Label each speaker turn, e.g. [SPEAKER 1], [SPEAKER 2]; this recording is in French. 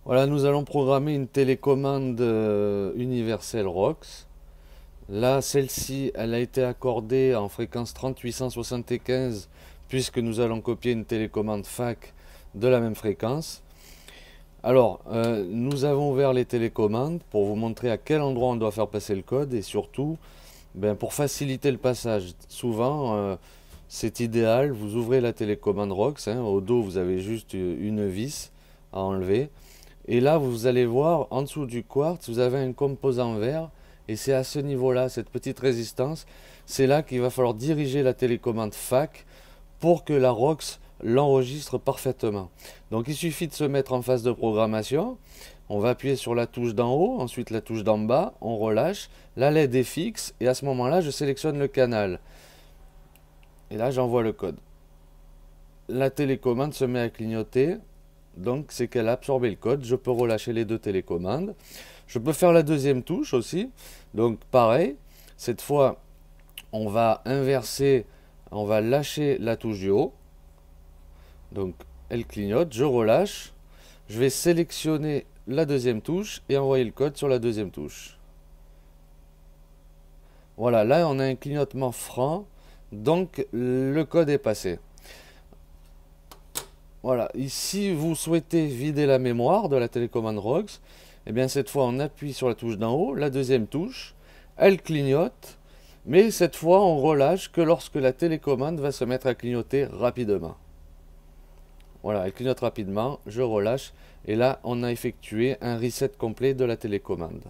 [SPEAKER 1] Voilà, nous allons programmer une télécommande universelle ROX. Là, celle-ci, elle a été accordée en fréquence 3875 puisque nous allons copier une télécommande FAC de la même fréquence. Alors, nous avons ouvert les télécommandes pour vous montrer à quel endroit on doit faire passer le code et surtout, pour faciliter le passage. Souvent, c'est idéal, vous ouvrez la télécommande ROX, hein, au dos vous avez juste une vis à enlever. Et là, vous allez voir, en dessous du quartz, vous avez un composant vert. Et c'est à ce niveau-là, cette petite résistance, c'est là qu'il va falloir diriger la télécommande FAC pour que la ROX l'enregistre parfaitement. Donc il suffit de se mettre en phase de programmation. On va appuyer sur la touche d'en haut, ensuite la touche d'en bas, on relâche. La LED est fixe et à ce moment-là, je sélectionne le canal. Et là, j'envoie le code. La télécommande se met à clignoter. Donc c'est qu'elle a absorbé le code. Je peux relâcher les deux télécommandes. Je peux faire la deuxième touche aussi. Donc pareil, cette fois on va inverser, on va lâcher la touche du haut. Donc elle clignote, je relâche. Je vais sélectionner la deuxième touche et envoyer le code sur la deuxième touche. Voilà, là on a un clignotement franc. Donc le code est passé. Voilà, ici vous souhaitez vider la mémoire de la télécommande ROX, et bien cette fois on appuie sur la touche d'en haut, la deuxième touche, elle clignote, mais cette fois on relâche que lorsque la télécommande va se mettre à clignoter rapidement. Voilà, elle clignote rapidement, je relâche, et là on a effectué un reset complet de la télécommande.